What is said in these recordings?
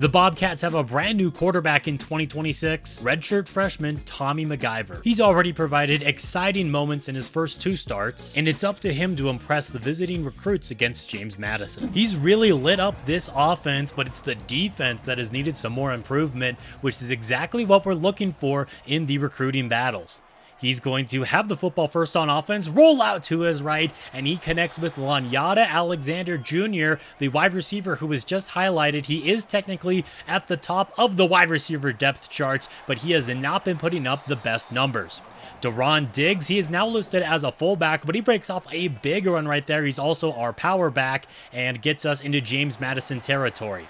The Bobcats have a brand new quarterback in 2026, redshirt freshman Tommy Mciver. He's already provided exciting moments in his first 2 starts, and it's up to him to impress the visiting recruits against James Madison. He's really lit up this offense, but it's the defense that has needed some more improvement, which is exactly what we're looking for in the recruiting battles. He's going to have the football first on offense, roll out to his right, and he connects with Lanyata Alexander Jr., the wide receiver who was just highlighted. He is technically at the top of the wide receiver depth charts, but he has not been putting up the best numbers. Deron Diggs, he is now listed as a fullback, but he breaks off a big run right there. He's also our power back and gets us into James Madison territory.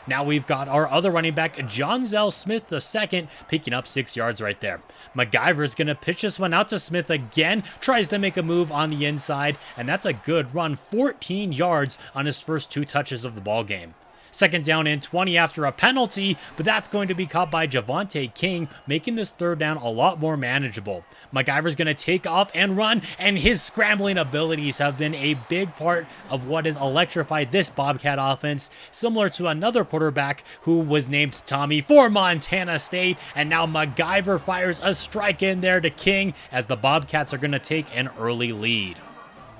Now we've got our other running back, Jonzel Smith II, picking up 6 yards right there. Mciver's going to pitch this one out to Smith again, tries to make a move on the inside, and that's a good run, 14 yards on his first 2 touches of the ball game. Second down and 20 after a penalty, but that's going to be caught by Javonte King, making this third down a lot more manageable. Mciver's going to take off and run, and his scrambling abilities have been a big part of what has electrified this Bobcat offense, similar to another quarterback who was named Tommy for Montana State, and now Mciver fires a strike in there to King as the Bobcats are going to take an early lead.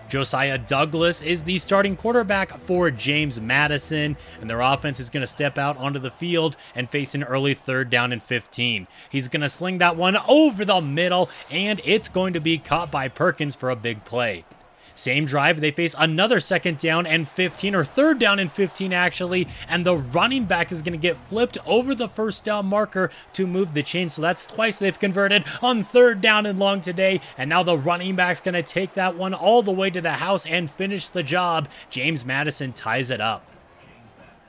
Josiah Douglas is the starting quarterback for James Madison, and their offense is going to step out onto the field and face an early 3rd down and 15. He's going to sling that one over the middle, and it's going to be caught by Perkins for a big play. Same drive, they face another 2nd down and 15, or 3rd down and 15 actually, and the running back is going to get flipped over the 1st down marker to move the chain, so that's twice they've converted on 3rd down and long today, and now the running back's going to take that one all the way to the house and finish the job. James Madison ties it up.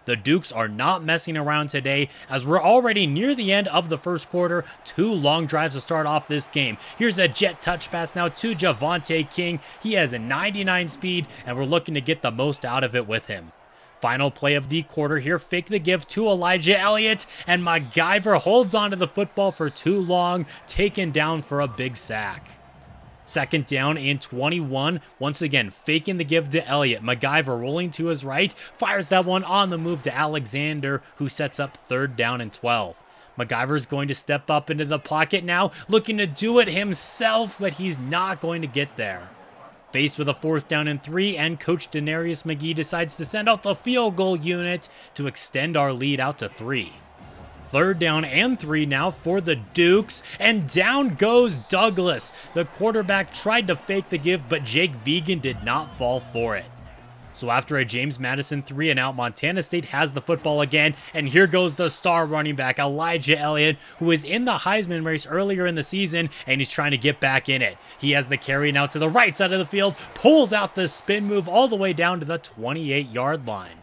The Dukes are not messing around today as we're already near the end of the first quarter. 2 long drives to start off this game. Here's a jet touch pass now to Javonte King. He has a 99 speed and we're looking to get the most out of it with him. Final play of the quarter here, fake the give to Elijah Elliott, and Mciver holds onto the football for too long, taken down for a big sack. 2nd down and 21. Once again, faking the give to Elliott. Mciver rolling to his right, fires that one on the move to Alexander, who sets up 3rd down and 12. Mciver's going to step up into the pocket now, looking to do it himself, but he's not going to get there. Faced with a 4th down and 3, and Coach Denarius McGee decides to send out the field goal unit to extend our lead out to 3. 3rd down and 3 now for the Dukes, and down goes Douglas. The quarterback tried to fake the give, but Jake Vegan did not fall for it. So after a James Madison 3 and out, Montana State has the football again, and here goes the star running back, Elijah Elliott, who was in the Heisman race earlier in the season, and he's trying to get back in it. He has the carry now to the right side of the field, pulls out the spin move all the way down to the 28-yard line.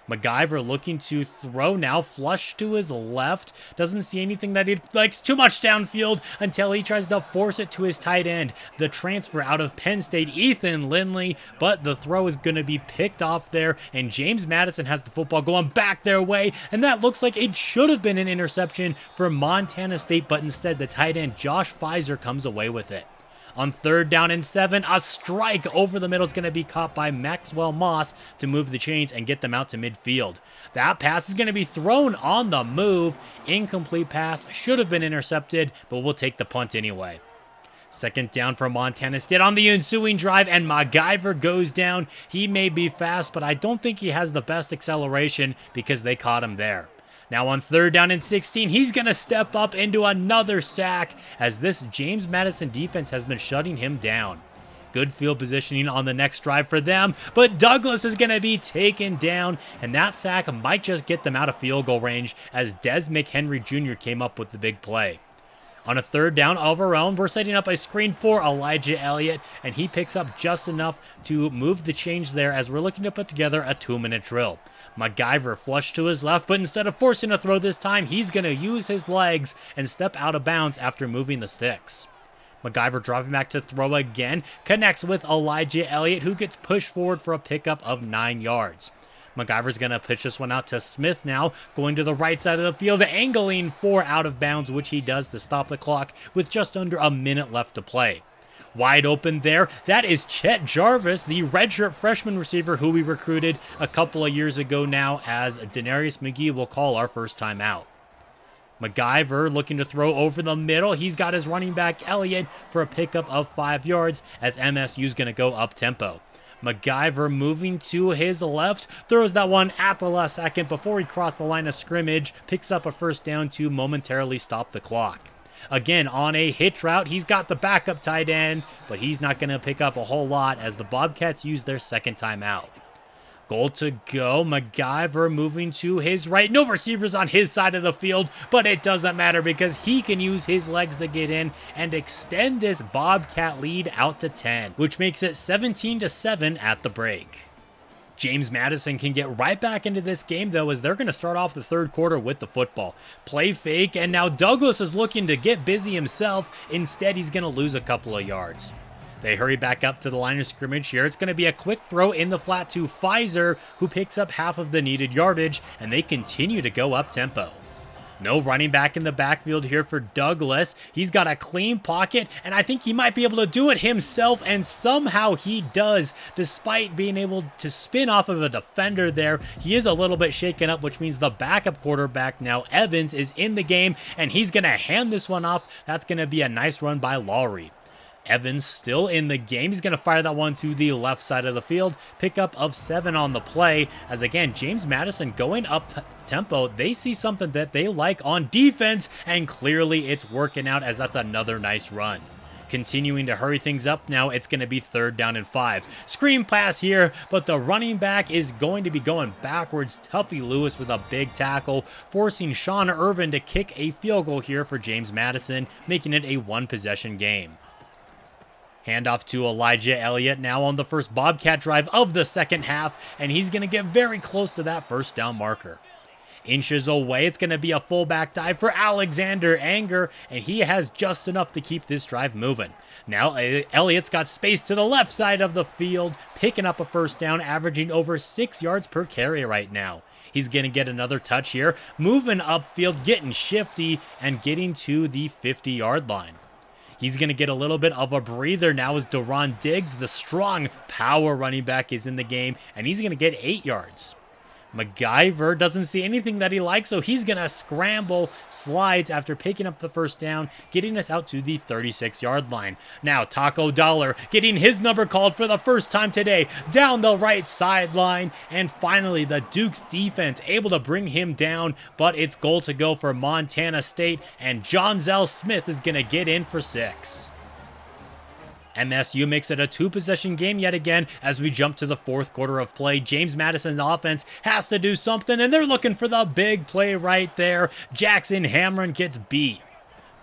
Mciver looking to throw now, flush to his left. Doesn't see anything that he likes too much downfield until he tries to force it to his tight end, the transfer out of Penn State, Ethan Lindley, but the throw is going to be picked off there, and James Madison has the football going back their way, and that looks like it should have been an interception for Montana State, but instead the tight end Josh Pfizer comes away with it. On 3rd down and 7, a strike over the middle is going to be caught by Maxwell Moss to move the chains and get them out to midfield. That pass is going to be thrown on the move. Incomplete pass, should have been intercepted, but we'll take the punt anyway. 2nd down for Montana State on the ensuing drive, and Mciver goes down. He may be fast, but I don't think he has the best acceleration because they caught him there. Now on 3rd down and 16, he's going to step up into another sack as this James Madison defense has been shutting him down. Good field positioning on the next drive for them, but Douglas is going to be taken down, and that sack might just get them out of field goal range as Des McHenry Jr. came up with the big play. On a 3rd down of our own, we're setting up a screen for Elijah Elliott, and he picks up just enough to move the change there as we're looking to put together a 2-minute drill. Mciver flushed to his left, but instead of forcing a throw this time, he's going to use his legs and step out of bounds after moving the sticks. Mciver dropping back to throw again, connects with Elijah Elliott, who gets pushed forward for a pickup of 9 yards. Mciver's going to pitch this one out to Smith now, going to the right side of the field, angling for out of bounds, which he does to stop the clock with just under a minute left to play. Wide open there. That is Chet Jarvis, the redshirt freshman receiver who we recruited a couple of years ago now, as Denarius McGee will call our first time out. Mciver looking to throw over the middle. He's got his running back Elliott for a pickup of 5 yards as MSU's going to go up tempo. Mciver moving to his left, throws that one at the last second before he crossed the line of scrimmage, picks up a first down to momentarily stop the clock. Again, on a hitch route, he's got the backup tight end, but he's not going to pick up a whole lot as the Bobcats use their second timeout. Goal to go. Mciver moving to his right. No receivers on his side of the field, but it doesn't matter because he can use his legs to get in and extend this Bobcat lead out to 10, which makes it 17-7 at the break. James Madison can get right back into this game, though, as they're going to start off the third quarter with the football. Play fake, and now Douglas is looking to get busy himself. Instead, he's going to lose a couple of yards. They hurry back up to the line of scrimmage here. It's going to be a quick throw in the flat to Pfizer, who picks up half of the needed yardage, and they continue to go up tempo. No running back in the backfield here for Douglas. He's got a clean pocket, and I think he might be able to do it himself, and somehow he does, despite being able to spin off of a defender there. He is a little bit shaken up, which means the backup quarterback now, Evans, is in the game, and he's going to hand this one off. That's going to be a nice run by Lowry. Evans still in the game. He's going to fire that one to the left side of the field. Pickup of 7 on the play. As again, James Madison going up tempo. They see something that they like on defense, and clearly it's working out as that's another nice run. Continuing to hurry things up now, it's going to be 3rd down and 5. Screen pass here, but the running back is going to be going backwards. Tuffy Lewis with a big tackle, forcing Sean Irvin to kick a field goal here for James Madison, making it a 1-possession game. Handoff to Elijah Elliott now on the first Bobcat drive of the second half, and he's going to get very close to that first down marker. Inches away, it's going to be a fullback dive for Alexander Anger, and he has just enough to keep this drive moving. Now Elliott's got space to the left side of the field, picking up a first down, averaging over 6 yards per carry right now. He's going to get another touch here, moving upfield, getting shifty, and getting to the 50-yard line. He's going to get a little bit of a breather now as Deron Diggs, the strong power running back, is in the game, and he's going to get 8 yards. Mciver doesn't see anything that he likes, so he's going to scramble, slides after picking up the first down, getting us out to the 36-yard line. Now Taco Dollar getting his number called for the first time today down the right sideline, and finally the Duke's defense able to bring him down, but it's goal to go for Montana State, and John Zell Smith is going to get in for 6. MSU makes it a 2-possession game yet again as we jump to the 4th quarter of play. James Madison's offense has to do something, and they're looking for the big play right there. Jackson Hamron gets beat.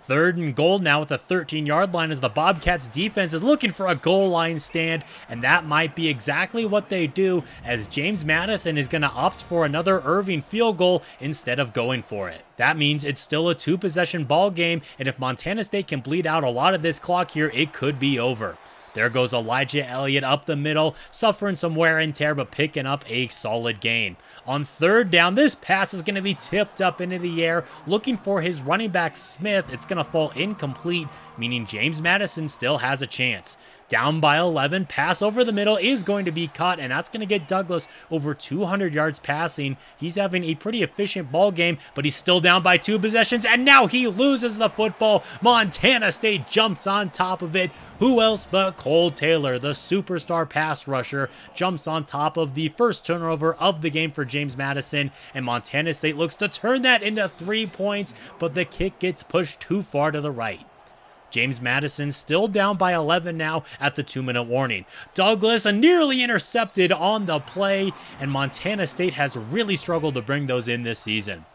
3rd and goal now at the 13-yard line as the Bobcats defense is looking for a goal line stand, and that might be exactly what they do as James Madison is going to opt for another Irving field goal instead of going for it. That means it's still a 2-possession ball game, and if Montana State can bleed out a lot of this clock here, it could be over. There goes Elijah Elliott up the middle, suffering some wear and tear, but picking up a solid gain. On 3rd down, this pass is going to be tipped up into the air, looking for his running back Smith. It's going to fall incomplete, meaning James Madison still has a chance. Down by 11, pass over the middle is going to be caught, and that's going to get Douglas over 200 yards passing. He's having a pretty efficient ball game, but he's still down by 2 possessions, and now he loses the football. Montana State jumps on top of it. Who else but Cole Taylor, the superstar pass rusher, jumps on top of the first turnover of the game for James Madison, and Montana State looks to turn that into 3 points, but the kick gets pushed too far to the right. James Madison still down by 11 now at the 2-minute warning. Douglas nearly intercepted on the play, and Montana State has really struggled to bring those in this season.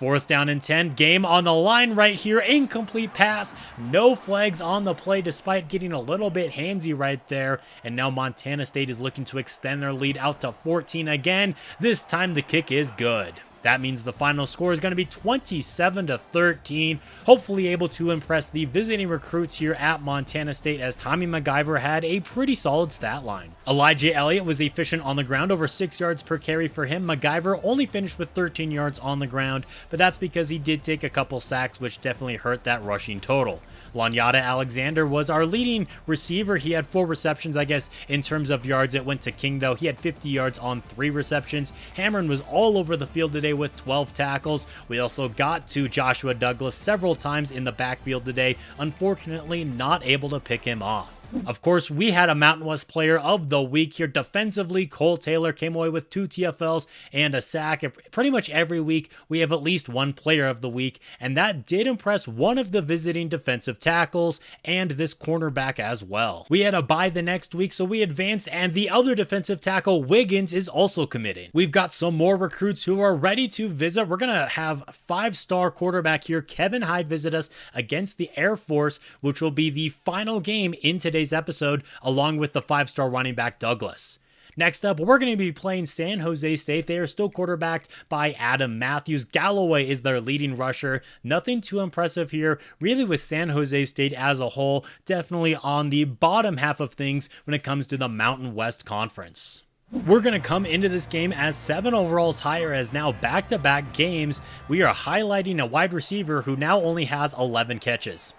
4th down and 10, game on the line right here, incomplete pass, no flags on the play despite getting a little bit handsy right there, and now Montana State is looking to extend their lead out to 14 again. This time the kick is good. That means the final score is going to be 27-13, hopefully able to impress the visiting recruits here at Montana State, as Tommy Mciver had a pretty solid stat line. Elijah Elliott was efficient on the ground, over 6 yards per carry for him. Mciver only finished with 13 yards on the ground, but that's because he did take a couple sacks, which definitely hurt that rushing total. Lanyata Alexander was our leading receiver. He had 4 receptions, I guess, in terms of yards. It went to King, though. He had 50 yards on 3 receptions. Hamron was all over the field today with 12 tackles. We also got to Joshua Douglas several times in the backfield today. Unfortunately, not able to pick him off. Of course, we had a Mountain West Player of the Week here. Defensively, Cole Taylor came away with 2 TFLs and a sack. Pretty much every week, we have at least one Player of the Week, and that did impress one of the visiting defensive tackles and this cornerback as well. We had a bye the next week, so we advanced, and the other defensive tackle, Wiggins, is also committed. We've got some more recruits who are ready to visit. We're going to have 5-star quarterback here, Kevin Hyde, visit us against the Air Force, which will be the final game in today's episode, along with the 5-star running back Douglas. Next up, we're going to be playing San Jose State. They are still quarterbacked by Adam Matthews. Galloway is their leading rusher. Nothing too impressive here, really, with San Jose State as a whole. Definitely on the bottom half of things when it comes to the Mountain West Conference. We're going to come into this game as 7 overalls higher, as now back-to-back games, we are highlighting a wide receiver who now only has 11 catches.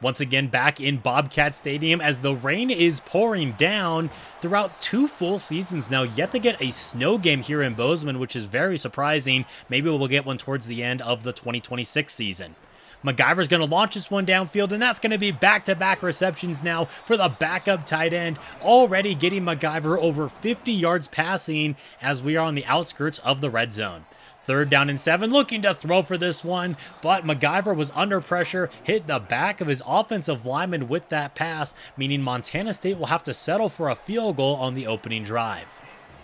Once again, back in Bobcat Stadium, as the rain is pouring down throughout 2 full seasons now. Yet to get a snow game here in Bozeman, which is very surprising. Maybe we'll get one towards the end of the 2026 season. Mciver's going to launch this one downfield, and that's going to be back-to-back receptions now for the backup tight end, already getting Mciver over 50 yards passing as we are on the outskirts of the red zone. 3rd down and 7, looking to throw for this one, but Mciver was under pressure, hit the back of his offensive lineman with that pass, meaning Montana State will have to settle for a field goal on the opening drive.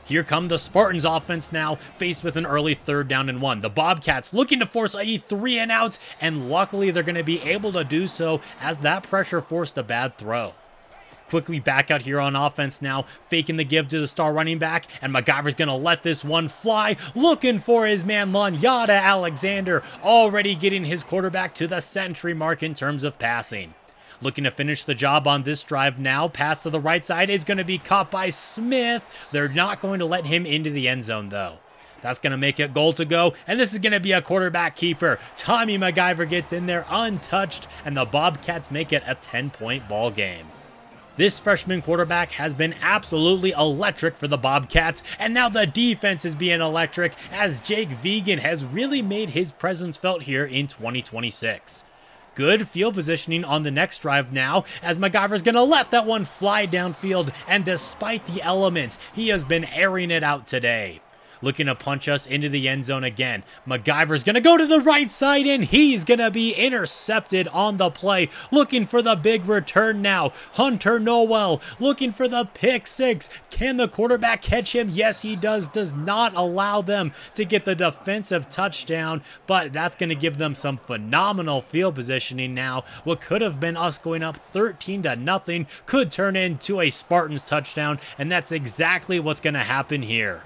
Here come the Spartans offense now, faced with an early 3rd down and 1. The Bobcats looking to force a 3-and-out, and luckily they're going to be able to do so, as that pressure forced a bad throw. Quickly back out here on offense now, faking the give to the star running back, and Mciver's going to let this one fly, looking for his man Lanyata Alexander, already getting his quarterback to the century mark in terms of passing. Looking to finish the job on this drive now, pass to the right side is going to be caught by Smith. They're not going to let him into the end zone though. That's going to make it goal to go, and this is going to be a quarterback keeper. Tommy Mciver gets in there untouched, and the Bobcats make it a 10-point ball game. This freshman quarterback has been absolutely electric for the Bobcats, and now the defense is being electric as Jake Vegan has really made his presence felt here in 2026. Good field positioning on the next drive now, as Mciver's going to let that one fly downfield, and despite the elements, he has been airing it out today. Looking to punch us into the end zone again. Mciver's going to go to the right side, and he's going to be intercepted on the play. Looking for the big return now. Hunter Noel looking for the pick 6. Can the quarterback catch him? Yes, he does. Does not allow them to get the defensive touchdown, but that's going to give them some phenomenal field positioning now. What could have been us going up 13-0 could turn into a Spartans touchdown, and that's exactly what's going to happen here.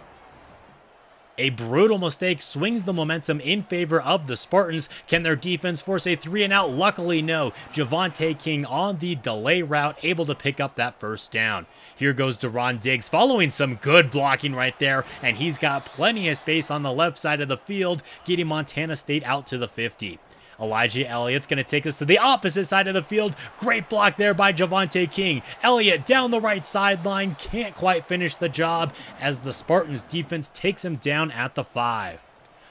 A brutal mistake swings the momentum in favor of the Spartans. Can their defense force a 3-and-out? Luckily, no. Javonte King on the delay route, able to pick up that 1st down. Here goes Deron Diggs, following some good blocking right there, and he's got plenty of space on the left side of the field, getting Montana State out to the 50. Elijah Elliott's going to take us to the opposite side of the field. Great block there by Javonte King. Elliott down the right sideline, can't quite finish the job as the Spartans defense takes him down at the 5.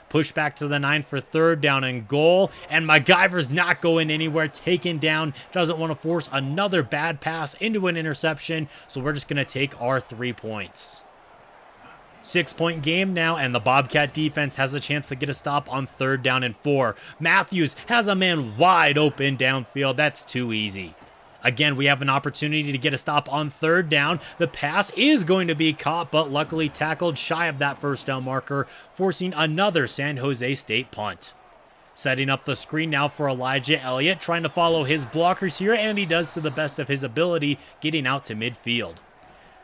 Push back to the 9 for 3rd down and goal, and Mciver's not going anywhere, taken down. Doesn't want to force another bad pass into an interception, so we're just going to take our 3 points. 6-point game now, and the Bobcat defense has a chance to get a stop on 3rd down and 4. Matthews has a man wide open downfield. That's too easy. Again, we have an opportunity to get a stop on 3rd down. The pass is going to be caught, but luckily tackled shy of that 1st down marker, forcing another San Jose State punt. Setting up the screen now for Elijah Elliott, trying to follow his blockers here, and he does to the best of his ability, getting out to midfield.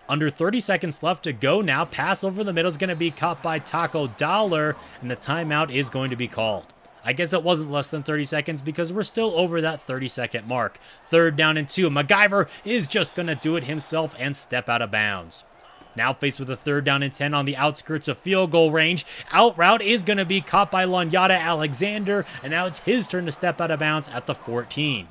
Under 30 seconds left to go now. Pass over the middle is going to be caught by Taco Dollar, and the timeout is going to be called. I guess it wasn't less than 30 seconds because we're still over that 30-second mark. 3rd down and 2. Mciver is just going to do it himself and step out of bounds. Now faced with a 3rd down and 10 on the outskirts of field goal range. Out route is going to be caught by Lanyata Alexander, and now it's his turn to step out of bounds at the 14.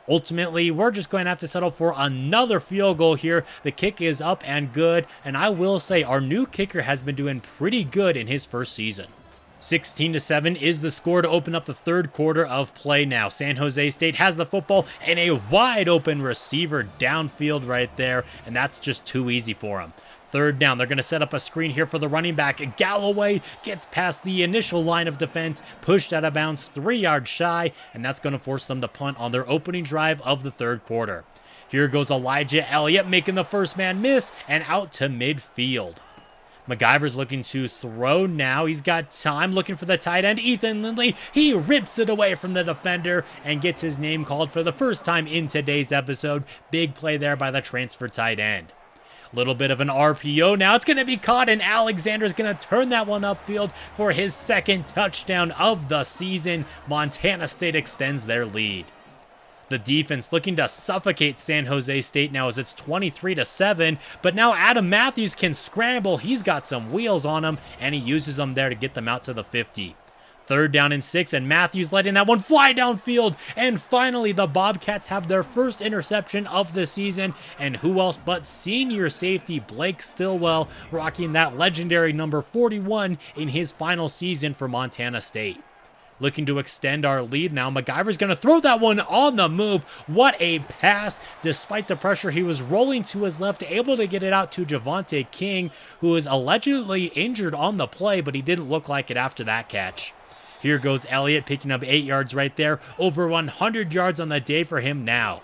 Ultimately, we're just going to have to settle for another field goal here. The kick is up and good, and I will say our new kicker has been doing pretty good in his first season. 16-7 is the score to open up the 3rd quarter of play now. San Jose State has the football and a wide open receiver downfield right there, and that's just too easy for him. 3rd down, they're going to set up a screen here for the running back. Galloway gets past the initial line of defense, pushed out of bounds 3 yards shy, and that's going to force them to punt on their opening drive of the 3rd quarter. Here goes Elijah Elliott making the first man miss and out to midfield. Mciver's looking to throw now. He's got time, looking for the tight end, Ethan Lindley. He rips it away from the defender and gets his name called for the first time in today's episode. Big play there by the transfer tight end. Little bit of an RPO now. It's going to be caught, and Alexander's going to turn that one upfield for his 2nd touchdown of the season. Montana State extends their lead. The defense looking to suffocate San Jose State now as it's 23-7, but now Adam Matthews can scramble. He's got some wheels on him, and he uses them there to get them out to the 50. 3rd down and 6, and Matthews letting that one fly downfield, and finally the Bobcats have their first interception of the season, and who else but senior safety Blake Stillwell rocking that legendary number 41 in his final season for Montana State. Looking to extend our lead now. Mciver's going to throw that one on the move. What a pass. Despite the pressure, he was rolling to his left, able to get it out to Javonte King, who was allegedly injured on the play, but he didn't look like it after that catch. Here goes Elliott picking up 8 yards right there. Over 100 yards on the day for him now.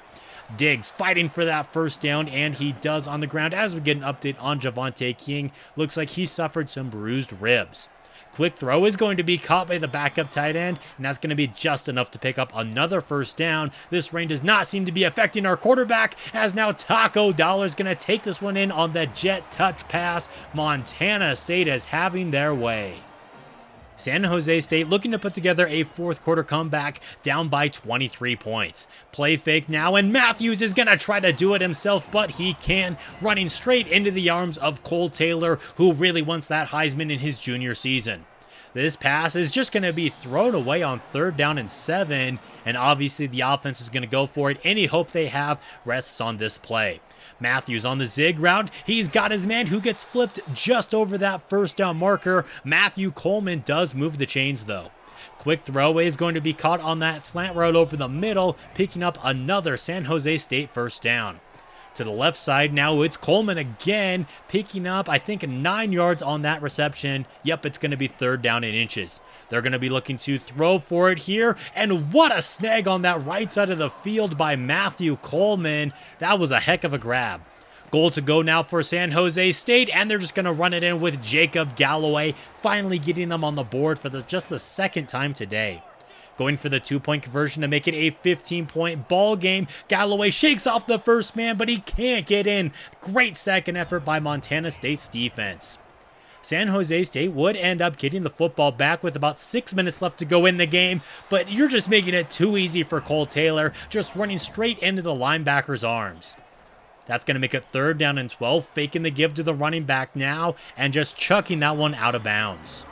Diggs fighting for that first down, and he does on the ground. As we get an update on Javonte King, looks like he suffered some bruised ribs. Quick throw is going to be caught by the backup tight end, and that's going to be just enough to pick up another first down. This rain does not seem to be affecting our quarterback, as now Taco Dollar is going to take this one in on the jet touch pass. Montana State is having their way. San Jose State looking to put together a 4th quarter comeback, down by 23 points. Play fake now, and Matthews is going to try to do it himself, but he can, running straight into the arms of Cole Taylor, who really wants that Heisman in his junior season. This pass is just going to be thrown away on 3rd down and 7, and obviously the offense is going to go for it. Any hope they have rests on this play. Matthews on the zig route. He's got his man who gets flipped just over that first down marker. Matthew Coleman does move the chains though. Quick throwaway is going to be caught on that slant route over the middle, picking up another San Jose State first down. To the left side now, it's Coleman again, picking up, I think, 9 yards on that reception. Yep, it's going to be 3rd down and inches. They're going to be looking to throw for it here, and what a snag on that right side of the field by Matthew Coleman. That was a heck of a grab. Goal to go now for San Jose State, and they're just going to run it in with Jacob Galloway, finally getting them on the board for just the 2nd time today. Going for the 2-point conversion to make it a 15-point ball game. Galloway shakes off the first man, but he can't get in. Great second effort by Montana State's defense. San Jose State would end up getting the football back with about 6 minutes left to go in the game, but you're just making it too easy for Cole Taylor, just running straight into the linebacker's arms. That's going to make it 3rd down and 12, faking the give to the running back now, and just chucking that one out of bounds.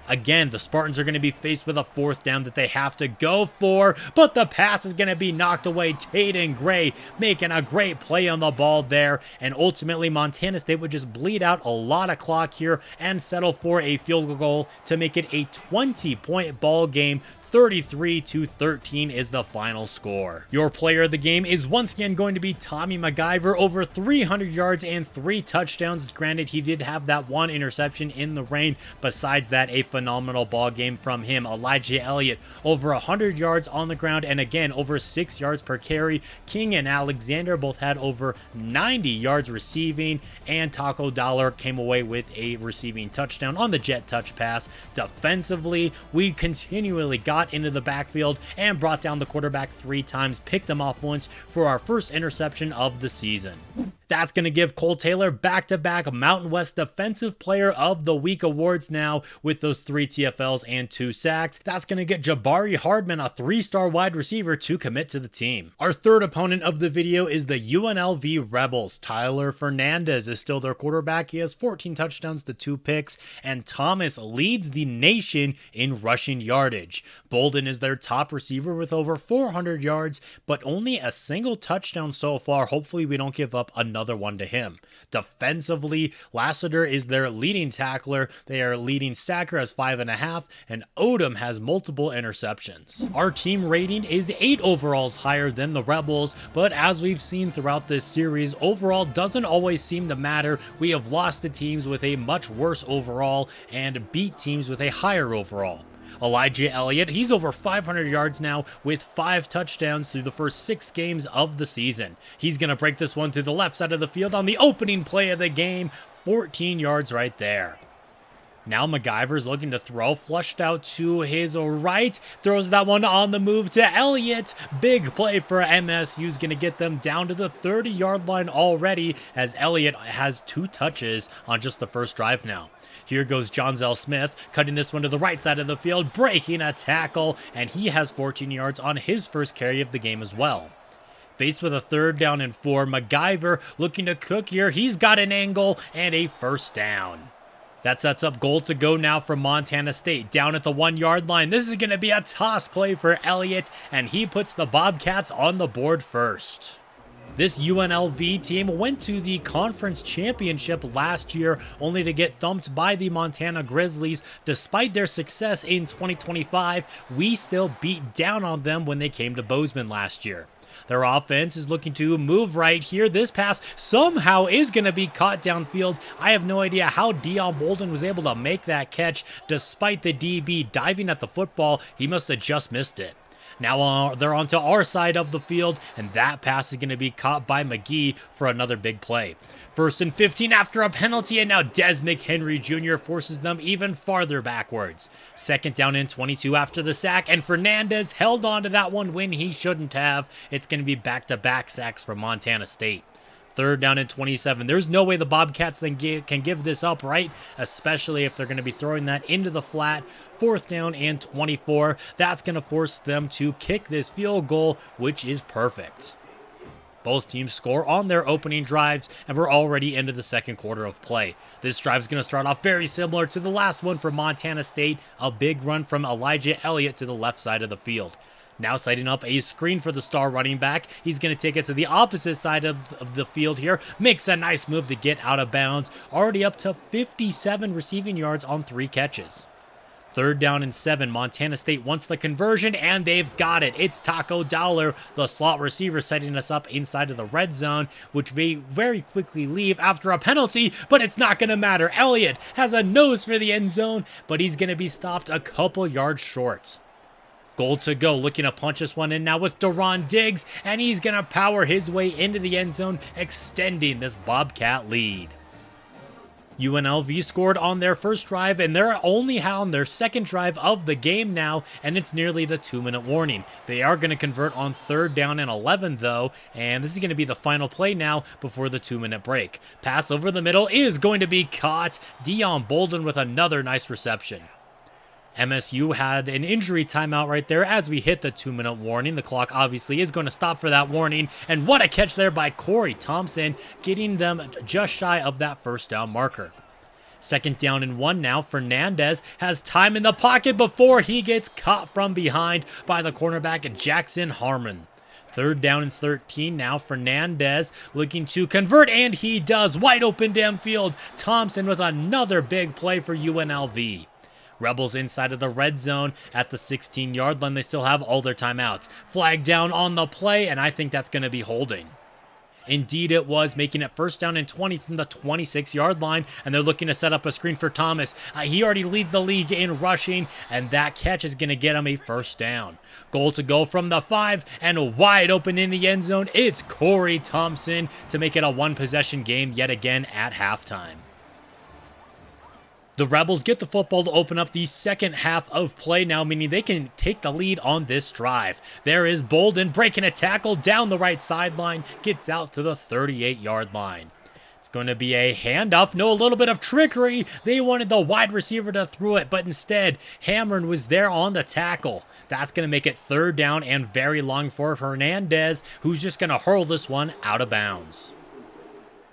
Again, the Spartans are going to be faced with a 4th down that they have to go for, but the pass is going to be knocked away. Taden Gray making a great play on the ball there, and ultimately Montana State would just bleed out a lot of clock here and settle for a field goal to make it a 20-point ball game. 33-13 is the final score. Your player of the game is once again going to be Tommy Mciver, over 300 yards and 3 touchdowns. Granted, he did have that 1 interception in the rain. Besides that, a phenomenal ball game from him. Elijah Elliott, over 100 yards on the ground, and again, over 6 yards per carry. King and Alexander both had over 90 yards receiving, and Taco Dollar came away with a receiving touchdown on the jet touch pass. Defensively, we continually got into the backfield and brought down the quarterback 3 times, picked him off once for our first interception of the season. That's going to give Cole Taylor back-to-back Mountain West Defensive Player of the Week awards now with those 3 TFLs and 2 sacks. That's going to get Jabari Hardman, a 3-star wide receiver, to commit to the team. Our third opponent of the video is the UNLV Rebels. Tyler Fernandez is still their quarterback. He has 14 touchdowns to 2 picks, and Thomas leads the nation in rushing yardage. Bolden is their top receiver with over 400 yards, but only a single touchdown so far. Hopefully we don't give up another one to him. Defensively, Lassiter is their leading tackler. They are leading sacker as 5.5, and Odom has multiple interceptions. Our team rating is 8 overalls higher than the Rebels, but as we've seen throughout this series, overall doesn't always seem to matter. We have lost to teams with a much worse overall and beat teams with a higher overall. Elijah Elliott, he's over 500 yards now with 5 touchdowns through the first 6 games of the season. He's going to break this one to the left side of the field on the opening play of the game, 14 yards right there. Now McIver's looking to throw, flushed out to his right, throws that one on the move to Elliott. Big play for MSU's going to get them down to the 30-yard line already, as Elliott has 2 touches on just the first drive now. Here goes Jonzel Smith, cutting this one to the right side of the field, breaking a tackle, and he has 14 yards on his first carry of the game as well. Faced with a 3rd down and 4, McIver looking to cook here. He's got an angle and a first down. That sets up goal to go now for Montana State, down at the 1-yard line. This is going to be a toss play for Elliott, and he puts the Bobcats on the board first. This UNLV team went to the conference championship last year only to get thumped by the Montana Grizzlies. Despite their success in 2025, we still beat down on them when they came to Bozeman last year. Their offense is looking to move right here. This pass somehow is going to be caught downfield. I have no idea how Dion Bolden was able to make that catch despite the DB diving at the football. He must have just missed it. Now they're onto our side of the field, and that pass is going to be caught by McGee for another big play. 1st and 15 after a penalty, and now Des McHenry Jr. forces them even farther backwards. 2nd down and 22 after the sack, and Fernandez held on to that one when he shouldn't have. It's going to be back-to-back sacks for Montana State. 3rd down and 27. There's no way the Bobcats then can give this up, right? Especially if they're going to be throwing that into the flat. 4th down and 24. That's going to force them to kick this field goal, which is perfect. Both teams score on their opening drives, and we're already into the 2nd quarter of play. This drive is going to start off very similar to the last one for Montana State. A big run from Elijah Elliott to the left side of the field. Now setting up a screen for the star running back. He's going to take it to the opposite side of the field here. Makes a nice move to get out of bounds. Already up to 57 receiving yards on 3 catches. 3rd down and 7. Montana State wants the conversion, and they've got it. It's Taco Dollar, the slot receiver, setting us up inside of the red zone, which they very quickly leave after a penalty, but it's not going to matter. Elliott has a nose for the end zone, but he's going to be stopped a couple yards short. Goal to go, looking to punch this one in now with Deron Diggs, and he's going to power his way into the end zone, extending this Bobcat lead. UNLV scored on their first drive, and they're only on their 2nd drive of the game now, and it's nearly the 2-minute warning. They are going to convert on 3rd down and 11, though, and this is going to be the final play now before the 2-minute break. Pass over the middle is going to be caught. Dion Bolden with another nice reception. MSU had an injury timeout right there as we hit the 2-minute warning. The clock obviously is going to stop for that warning. And what a catch there by Corey Thompson, getting them just shy of that 1st down marker. 2nd down and 1 now. Fernandez has time in the pocket before he gets caught from behind by the cornerback Jackson Harmon. 3rd down and 13 now. Fernandez looking to convert, and he does. Wide open downfield. Thompson with another big play for UNLV. Rebels inside of the red zone at the 16-yard line. They still have all their timeouts. Flag down on the play, and I think that's going to be holding. Indeed it was, making it 1st down and 20 from the 26-yard line, and they're looking to set up a screen for Thomas. He already leads the league in rushing, and that catch is going to get him a 1st down. Goal to go from the 5, and wide open in the end zone. It's Corey Thompson to make it a 1-possession game yet again at halftime. The Rebels get the football to open up the second half of play now, meaning they can take the lead on this drive. There is Bolden breaking a tackle down the right sideline, gets out to the 38-yard line. It's going to be a handoff. No, a little bit of trickery. They wanted the wide receiver to throw it, but instead, Hamron was there on the tackle. That's going to make it third down and very long for Hernandez, who's just going to hurl this one out of bounds.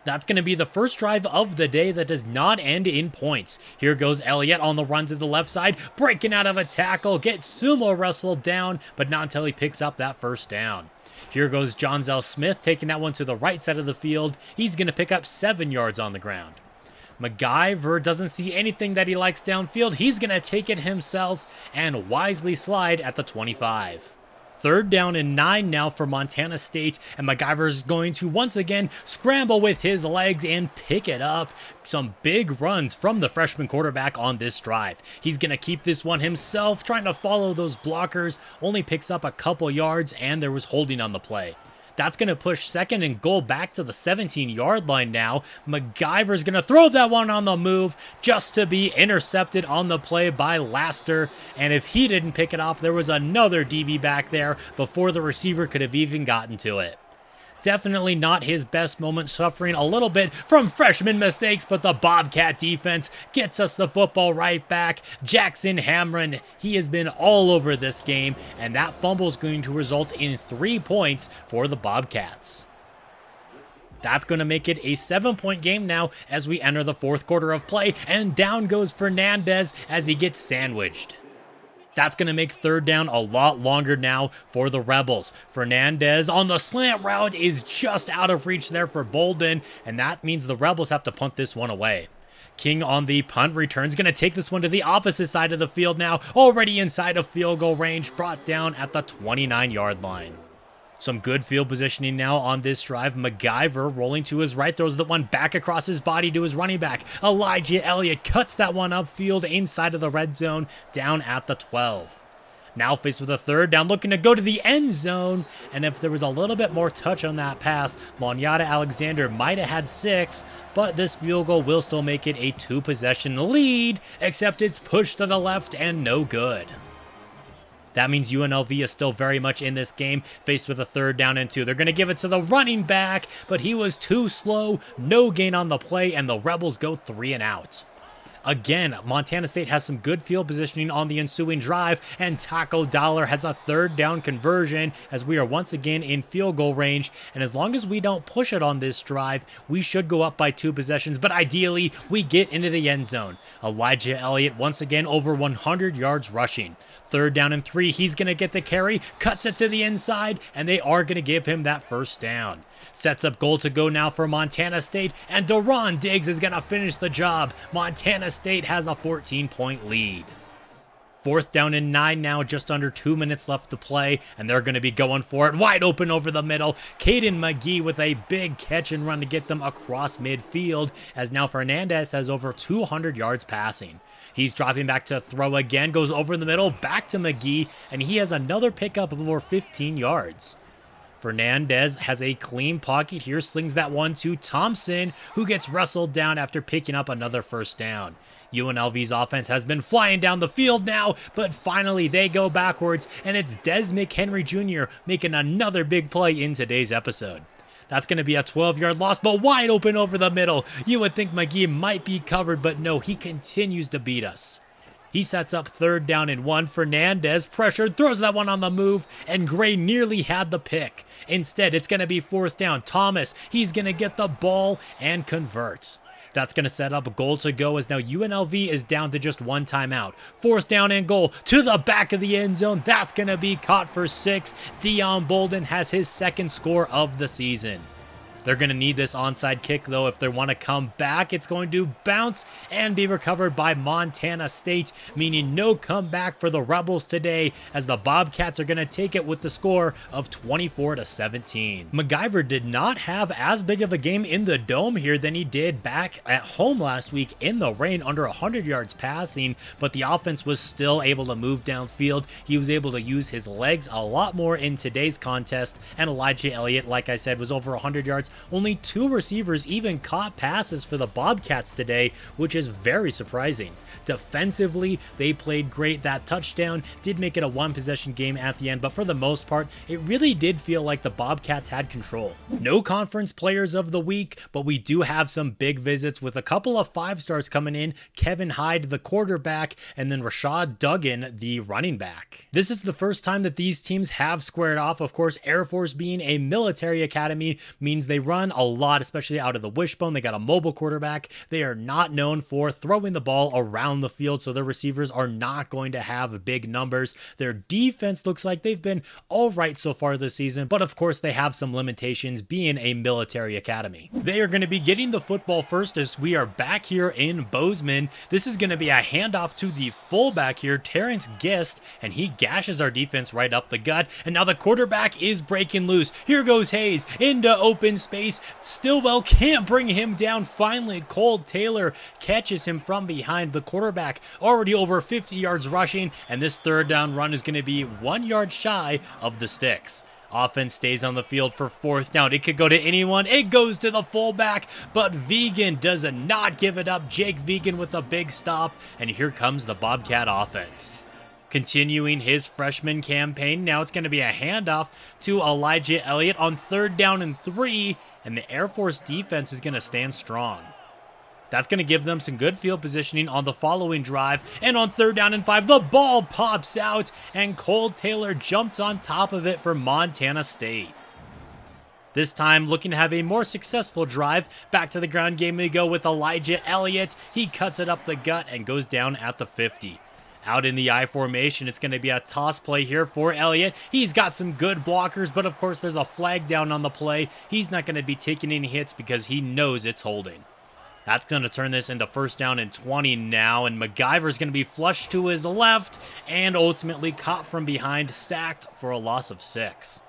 That's going to be the first drive of the day that does not end in points. Here goes Elliott on the run to the left side, breaking out of a tackle, gets sumo wrestled down, but not until he picks up that first down. Here goes Jonzel Smith taking that one to the right side of the field. He's going to pick up 7 yards on the ground. Mciver doesn't see anything that he likes downfield. He's going to take it himself and wisely slide at the 25. Third down and 9 now for Montana State, and Mciver's going to once again scramble with his legs and pick it up. Some big runs from the freshman quarterback on this drive. He's going to keep this one himself, trying to follow those blockers, only picks up a couple yards, and there was holding on the play. That's going to push second and goal back to the 17-yard line now. Mciver's going to throw that one on the move just to be intercepted on the play by Laster. And if he didn't pick it off, there was another DB back there before the receiver could have even gotten to it. Definitely not his best moment, suffering a little bit from freshman mistakes, but the Bobcat defense gets us the football right back. Jackson Hamron, he has been all over this game, and that fumble is going to result in 3 points for the Bobcats. That's going to make it a 7-point game now as we enter the fourth quarter of play, and down goes Fernandez as he gets sandwiched. That's going to make third down a lot longer now for the Rebels. Fernandez on the slant route is just out of reach there for Bolden, and that means the Rebels have to punt this one away. King on the punt return is going to take this one to the opposite side of the field now, already inside of field goal range, brought down at the 29-yard line. Some good field positioning now on this drive. Mciver rolling to his right, throws the one back across his body to his running back. Elijah Elliott cuts that one upfield inside of the red zone down at the 12. Now faced with a third down, looking to go to the end zone. And if there was a little bit more touch on that pass, Lanyata Alexander might have had 6, but this field goal will still make it a 2-possession lead, except it's pushed to the left and no good. That means UNLV is still very much in this game, faced with a third down and 2. They're going to give it to the running back, but he was too slow, no gain on the play, and the Rebels go 3 and out. Again, Montana State has some good field positioning on the ensuing drive, and Taco Dollar has a third down conversion as we are once again in field goal range. And as long as we don't push it on this drive, we should go up by 2 possessions, but ideally we get into the end zone. Elijah Elliott once again over 100 yards rushing. Third down and 3, he's going to get the carry, cuts it to the inside, and they are going to give him that first down. Sets up goal to go now for Montana State, and Deron Diggs is going to finish the job. Montana State has a 14-point lead. Fourth down and 9 now, just under 2 minutes left to play, and they're going to be going for it. Wide open over the middle. Caden McGee with a big catch and run to get them across midfield, as now Fernandez has over 200 yards passing. He's dropping back to throw again, goes over the middle, back to McGee, and he has another pickup of over 15 yards. Fernandez has a clean pocket here, slings that one to Thompson, who gets wrestled down after picking up another first down. UNLV's offense has been flying down the field now, but finally they go backwards, and it's Des McHenry Jr. making another big play in today's episode. That's going to be a 12-yard loss, but wide open over the middle. You would think McGee might be covered, but no, he continues to beat us. He sets up third down and 1. Fernandez pressured, throws that one on the move, and Gray nearly had the pick. Instead, it's going to be fourth down. Thomas, he's going to get the ball and convert. That's going to set up a goal to go as now UNLV is down to just 1 timeout. Fourth down and goal to the back of the end zone. That's going to be caught for 6. Dion Bolden has his 2nd score of the season. They're going to need this onside kick, though, if they want to come back. It's going to bounce and be recovered by Montana State, meaning no comeback for the Rebels today, as the Bobcats are going to take it with the score of 24-17. Mciver did not have as big of a game in the dome here than he did back at home last week in the rain, under 100 yards passing, but the offense was still able to move downfield. He was able to use his legs a lot more in today's contest, and Elijah Elliott, like I said, was over 100 yards. Only 2 receivers even caught passes for the Bobcats today, which is very surprising. Defensively, they played great. That touchdown did make it a 1-possession game at the end, but for the most part, it really did feel like the Bobcats had control. No conference players of the week, but we do have some big visits with a couple of 5-stars coming in. Kevin Hyde, the quarterback, and then Rashad Duggan, the running back. This is the first time that these teams have squared off. Of course, Air Force being a military academy means they run a lot, especially out of the wishbone. They got a mobile quarterback. They are not known for throwing the ball around the field, so their receivers are not going to have big numbers. Their defense looks like they've been all right so far this season, but of course they have some limitations being a military academy. They are going to be getting the football first as we are back here in Bozeman. This is going to be a handoff to the fullback here, Terrence Gist, and he gashes our defense right up the gut, and now the quarterback is breaking loose. Here goes Hayes into open space. Stillwell can't bring him down. Finally, Cole Taylor catches him from behind. The quarterback already over 50 yards rushing, and this third down run is going to be 1 yard shy of the sticks. Offense stays on the field for 4th down. It could go to anyone. It goes to the fullback, but Vegan does not give it up. Jake Vegan with a big stop, and here comes the Bobcat offense. Continuing his freshman campaign, now it's going to be a handoff to Elijah Elliott on 3rd down and 3, and the Air Force defense is going to stand strong. That's going to give them some good field positioning on the following drive. And on 3rd down and 5, the ball pops out, and Cole Taylor jumps on top of it for Montana State. This time, looking to have a more successful drive. Back to the ground game we go with Elijah Elliott. He cuts it up the gut and goes down at the 50. Out in the I formation, it's going to be a toss play here for Elliott. He's got some good blockers, but of course there's a flag down on the play. He's not going to be taking any hits because he knows it's holding. That's going to turn this into 1st down and 20 now, and Mciver's going to be flushed to his left and ultimately caught from behind, sacked for a loss of 6.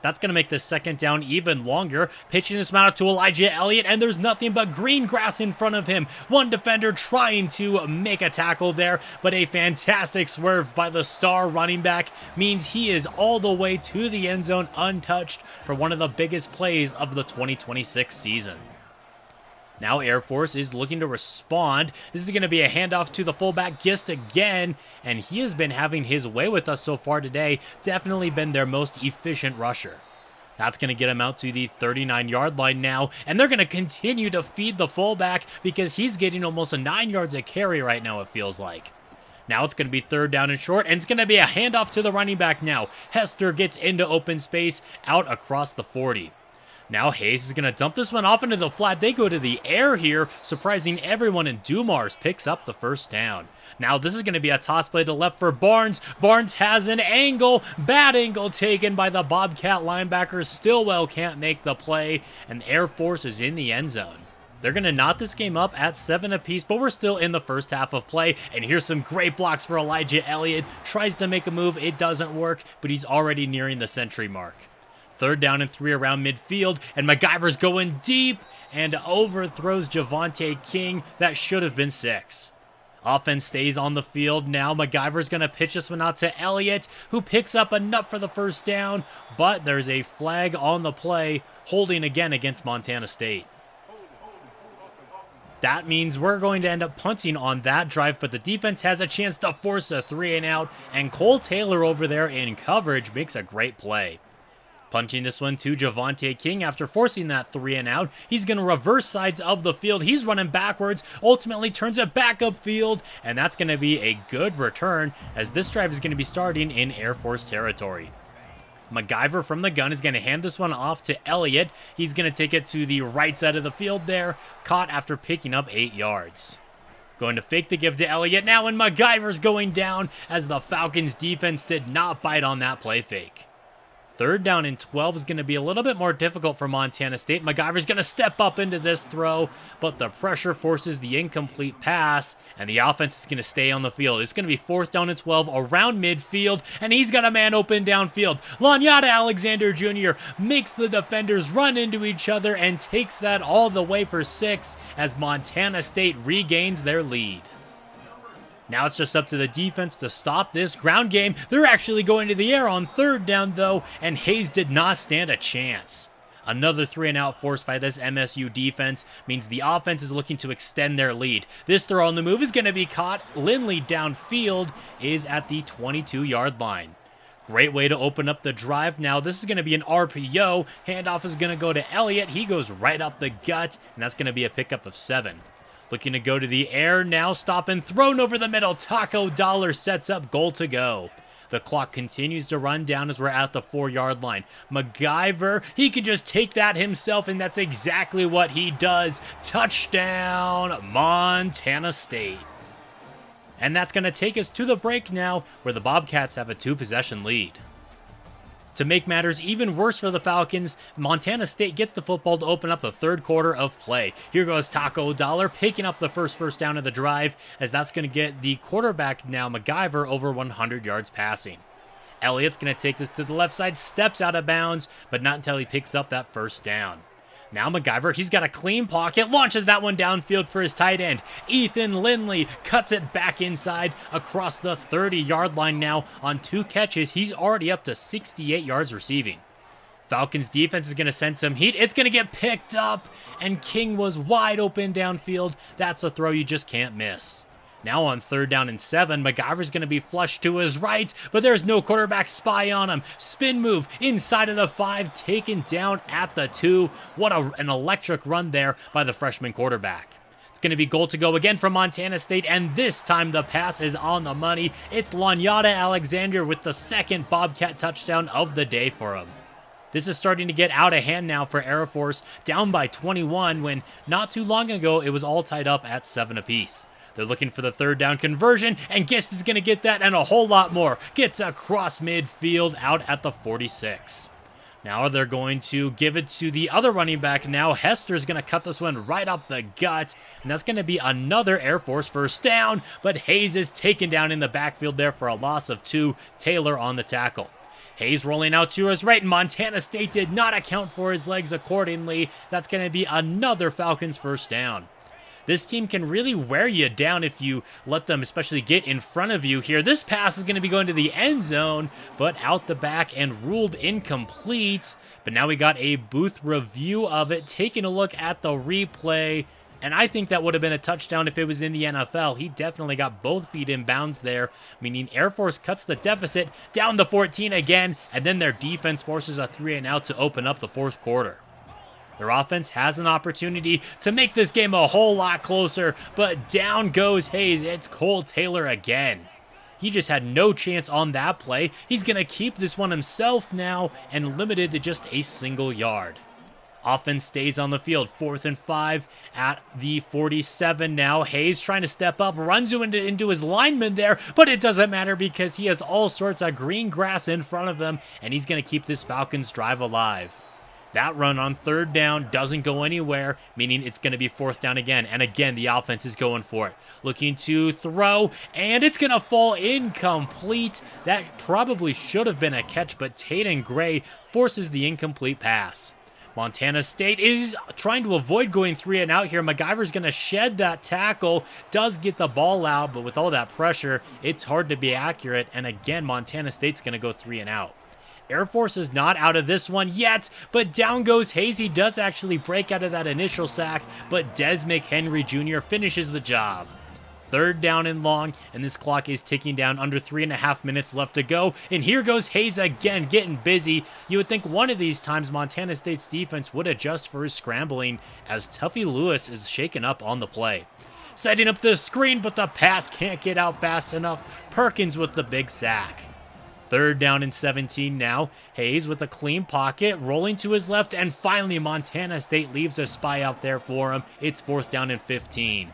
That's going to make this 2nd down even longer. Pitching this one out to Elijah Elliott, and there's nothing but green grass in front of him. One defender trying to make a tackle there, but a fantastic swerve by the star running back means he is all the way to the end zone untouched for one of the biggest plays of the 2026 season. Now Air Force is looking to respond. This is going to be a handoff to the fullback Gist again, and he has been having his way with us so far today. Definitely been their most efficient rusher. That's going to get him out to the 39-yard line now, and they're going to continue to feed the fullback because he's getting almost 9 yards a carry right now, it feels like. Now it's going to be 3rd down and short, and it's going to be a handoff to the running back now. Hester gets into open space out across the 40. Now Hayes is going to dump this one off into the flat. They go to the air here, surprising everyone, and Dumars picks up the 1st down. Now this is going to be a toss play to left for Barnes. Barnes has an angle. Bad angle taken by the Bobcat linebacker. Stillwell can't make the play, and Air Force is in the end zone. They're going to knot this game up at 7 apiece, but we're still in the first half of play. And here's some great blocks for Elijah Elliott. Tries to make a move. It doesn't work, but he's already nearing the century mark. 3rd down and 3 around midfield, and Mciver's going deep and overthrows Javonte King. That should have been 6. Offense stays on the field now. Mciver's going to pitch this one out to Elliott, who picks up enough for the 1st down, but there's a flag on the play, holding again against Montana State. That means we're going to end up punting on that drive, but the defense has a chance to force a 3-and-out, and Cole Taylor over there in coverage makes a great play. Punching this one to Javonte King after forcing that 3-and-out. He's going to reverse sides of the field. He's running backwards, ultimately turns it back upfield, and that's going to be a good return as this drive is going to be starting in Air Force territory. Mciver from the gun is going to hand this one off to Elliott. He's going to take it to the right side of the field there, caught after picking up 8 yards. Going to fake the give to Elliott now, and Mciver's going down as the Falcons defense did not bite on that play fake. 3rd down and 12 is going to be a little bit more difficult for Montana State. Mciver's going to step up into this throw, but the pressure forces the incomplete pass, and the offense is going to stay on the field. It's going to be 4th down and 12 around midfield, and he's got a man open downfield. Lanyata Alexander Jr. makes the defenders run into each other and takes that all the way for 6 as Montana State regains their lead. Now it's just up to the defense to stop this ground game. They're actually going to the air on 3rd down, though, and Hayes did not stand a chance. Another 3-and-out forced by this MSU defense means the offense is looking to extend their lead. This throw on the move is going to be caught. Lindley downfield is at the 22-yard line. Great way to open up the drive. Now this is going to be an RPO. Handoff is going to go to Elliott. He goes right up the gut, and that's going to be a pickup of 7. Looking to go to the air now. Stop and thrown over the middle. Taco Dollar sets up goal to go. The clock continues to run down as we're at the 4-yard line. Mciver, he could just take that himself, and that's exactly what he does. Touchdown, Montana State. And that's going to take us to the break now, where the Bobcats have a 2-possession lead. To make matters even worse for the Falcons, Montana State gets the football to open up the third quarter of play. Here goes Taco Dollar picking up the first down of the drive, as that's going to get the quarterback now, Mciver, over 100 yards passing. Elliott's going to take this to the left side, steps out of bounds, but not until he picks up that first down. Now Mciver, he's got a clean pocket, launches that one downfield for his tight end. Ethan Lindley cuts it back inside across the 30-yard line now. On 2 catches, he's already up to 68 yards receiving. Falcons defense is going to send some heat. It's going to get picked up, and King was wide open downfield. That's a throw you just can't miss. Now on 3rd down and 7, Mciver's going to be flushed to his right, but there's no quarterback spy on him. Spin move inside of the 5, taken down at the 2. What an electric run there by the freshman quarterback. It's going to be goal to go again from Montana State, and this time the pass is on the money. It's Lanyata Alexander with the 2nd Bobcat touchdown of the day for him. This is starting to get out of hand now for Air Force, down by 21 when not too long ago it was all tied up at 7 apiece. They're looking for the 3rd down conversion, and Gist is going to get that and a whole lot more. Gets across midfield out at the 46. Now they're going to give it to the other running back now. Hester's going to cut this one right up the gut, and that's going to be another Air Force 1st down, but Hayes is taken down in the backfield there for a loss of 2. Taylor on the tackle. Hayes rolling out to his right, and Montana State did not account for his legs accordingly. That's going to be another Falcons 1st down. This team can really wear you down if you let them especially get in front of you here. This pass is going to be going to the end zone, but out the back and ruled incomplete. But now we got a booth review of it, taking a look at the replay. And I think that would have been a touchdown if it was in the NFL. He definitely got both feet in bounds there, meaning Air Force cuts the deficit down to 14 again, and then their defense forces a 3-and-out to open up the 4th quarter. Their offense has an opportunity to make this game a whole lot closer, but down goes Hayes. It's Cole Taylor again. He just had no chance on that play. He's going to keep this one himself now and limited to just a single yard. Offense stays on the field, 4th and 5 at the 47 now. Hayes trying to step up, runs into his lineman there, but it doesn't matter because he has all sorts of green grass in front of him, and he's going to keep this Falcons drive alive. That run on 3rd down doesn't go anywhere, meaning it's going to be 4th down again. And again, the offense is going for it. Looking to throw, and it's going to fall incomplete. That probably should have been a catch, but Taden Gray forces the incomplete pass. Montana State is trying to avoid going 3-and-out here. Mciver's going to shed that tackle, does get the ball out, but with all that pressure, it's hard to be accurate. And again, Montana State's going to go 3-and-out. Air Force is not out of this one yet, but down goes Hayes. He does actually break out of that initial sack, but Des McHenry Jr. finishes the job. 3rd down and long, and this clock is ticking down, under 3.5 minutes left to go. And here goes Hayes again, getting busy. You would think one of these times Montana State's defense would adjust for his scrambling, as Tuffy Lewis is shaken up on the play. Setting up the screen, but the pass can't get out fast enough. Perkins with the big sack. 3rd down and 17 now. Hayes with a clean pocket, rolling to his left, and finally Montana State leaves a spy out there for him. It's 4th down and 15.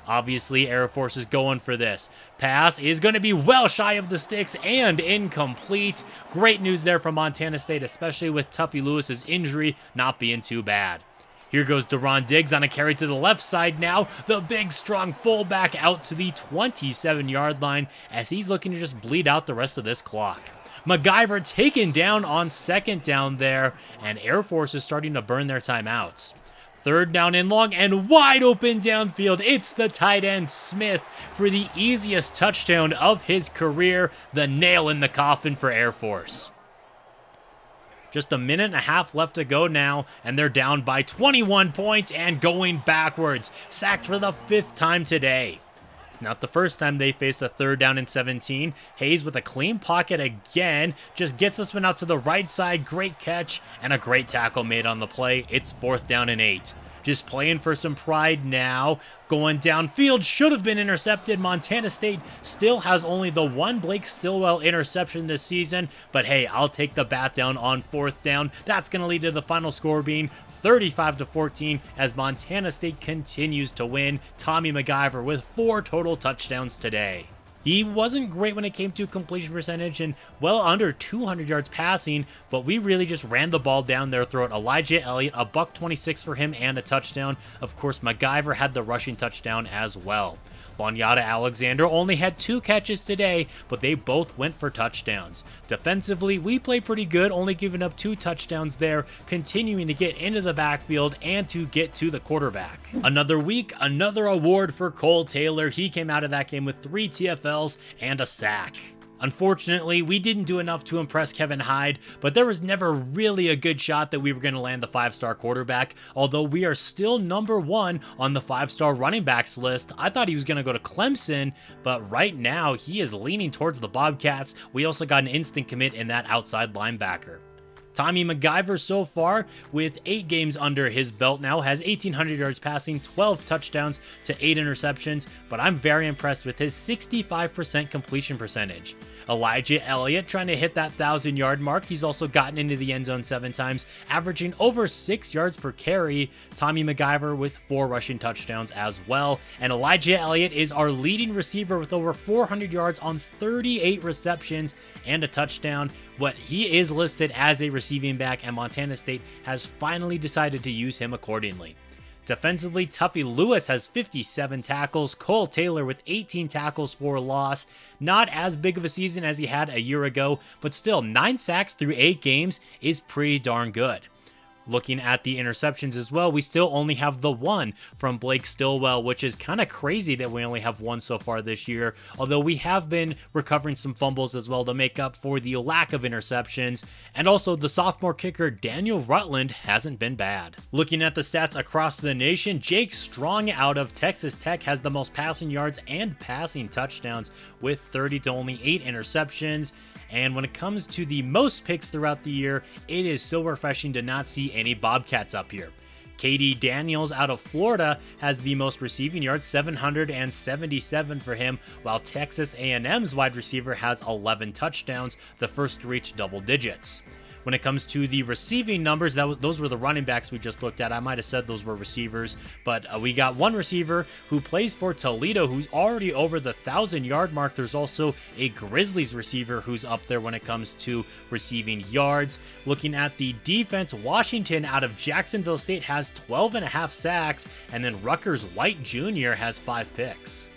Obviously, Air Force is going for this. Pass is going to be well shy of the sticks and incomplete. Great news there from Montana State, especially with Tuffy Lewis's injury not being too bad. Here goes Deron Diggs on a carry to the left side now. The big, strong fullback out to the 27-yard line as he's looking to just bleed out the rest of this clock. Mciver taken down on 2nd down there, and Air Force is starting to burn their timeouts. 3rd down and long and wide open downfield. It's the tight end Smith for the easiest touchdown of his career. The nail in the coffin for Air Force. Just a minute and a half left to go now, and they're down by 21 points and going backwards. Sacked for the 5th time today. It's not the first time they faced a 3rd down and 17. Hayes with a clean pocket again. Just gets this one out to the right side. Great catch and a great tackle made on the play. It's 4th down and 8. Just playing for some pride now. Going downfield, should have been intercepted. Montana State still has only the one Blake Stillwell interception this season. But hey, I'll take the bat down on 4th down. That's going to lead to the final score being 35-14 as Montana State continues to win. Tommy Mciver with 4 total touchdowns today. He wasn't great when it came to completion percentage and well under 200 yards passing, but we really just ran the ball down their throat. Elijah Elliott, a $126 for him and a touchdown. Of course, Mciver had the rushing touchdown as well. Lanyata Alexander only had 2 catches today, but they both went for touchdowns. Defensively, we played pretty good, only giving up 2 touchdowns there, continuing to get into the backfield and to get to the quarterback. Another week, another award for Cole Taylor. He came out of that game with 3 TFLs and a sack. Unfortunately, we didn't do enough to impress Kevin Hyde, but there was never really a good shot that we were going to land the 5-star quarterback, although we are still number 1 on the 5-star running backs list. I thought he was going to go to Clemson, but right now he is leaning towards the Bobcats. We also got an instant commit in that outside linebacker. Tommy Mciver so far with 8 games under his belt now has 1,800 yards passing, 12 touchdowns to 8 interceptions, but I'm very impressed with his 65% completion percentage. Elijah Elliott trying to hit that 1,000-yard mark. He's also gotten into the end zone 7 times, averaging over 6 yards per carry. Tommy Mciver with 4 rushing touchdowns as well. And Elijah Elliott is our leading receiver with over 400 yards on 38 receptions and a touchdown. But he is listed as a receiving back, and Montana State has finally decided to use him accordingly. Defensively, Tuffy Lewis has 57 tackles. Cole Taylor with 18 tackles for loss. Not as big of a season as he had a year ago, but still 9 sacks through 8 games is pretty darn good. Looking at the interceptions as well, we still only have the 1 from Blake Stillwell, which is kind of crazy that we only have 1 so far this year, although we have been recovering some fumbles as well to make up for the lack of interceptions, and also the sophomore kicker Daniel Rutland hasn't been bad. Looking at the stats across the nation, Jake Strong out of Texas Tech has the most passing yards and passing touchdowns with 30 to only 8 interceptions. And when it comes to the most picks throughout the year, it is so refreshing to not see any Bobcats up here. KD Daniels out of Florida has the most receiving yards, 777 for him, while Texas A&M's wide receiver has 11 touchdowns, the first to reach double digits. When it comes to the receiving numbers, those were the running backs we just looked at. I might have said those were receivers, but we got one receiver who plays for Toledo who's already over the 1,000-yard mark. There's also a Grizzlies receiver who's up there when it comes to receiving yards. Looking at the defense, Washington out of Jacksonville State has 12.5 sacks, and then Rutgers White Jr. has 5 picks.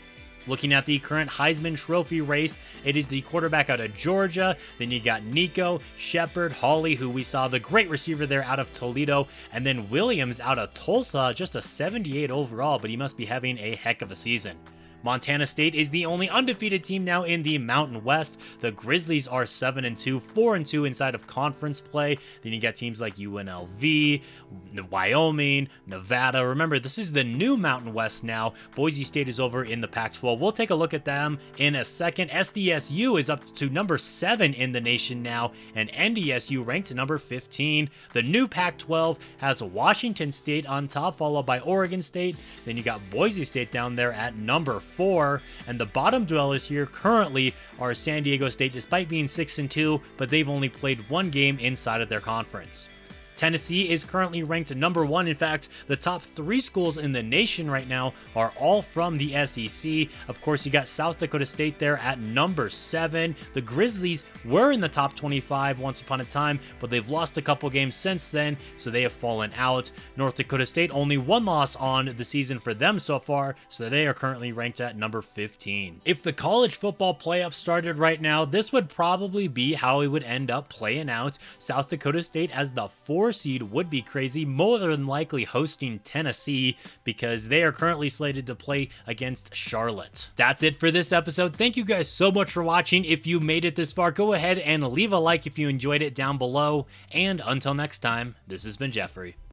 Looking at the current Heisman Trophy race, it is the quarterback out of Georgia. Then you got Nico, Shepard, Hawley, who we saw the great receiver there out of Toledo, and then Williams out of Tulsa, just a 78 overall, but he must be having a heck of a season. Montana State is the only undefeated team now in the Mountain West. The Grizzlies are 7-2, 4-2 inside of conference play. Then you got teams like UNLV, Wyoming, Nevada. Remember, this is the new Mountain West now. Boise State is over in the Pac-12. We'll take a look at them in a second. SDSU is up to number 7 in the nation now, and NDSU ranked number 15. The new Pac-12 has Washington State on top, followed by Oregon State. Then you got Boise State down there at number 4, and the bottom dwellers here currently are San Diego State, despite being 6-2, but they've only played 1 game inside of their conference. Tennessee is currently ranked number 1. In fact, the top 3 schools in the nation right now are all from the SEC. Of course, you got South Dakota State there at number 7. The Grizzlies were in the top 25 once upon a time, but they've lost a couple games since then, so they have fallen out. North Dakota State, only 1 loss on the season for them so far, so they are currently ranked at number 15. If the college football playoffs started right now, this would probably be how it would end up playing out. South Dakota State as the 4th 4 seed would be crazy, more than likely hosting Tennessee because they are currently slated to play against Charlotte. That's it for this episode. Thank you guys so much for watching. If you made it this far, go ahead and leave a like if you enjoyed it down below. And until next time, this has been Jeffrey.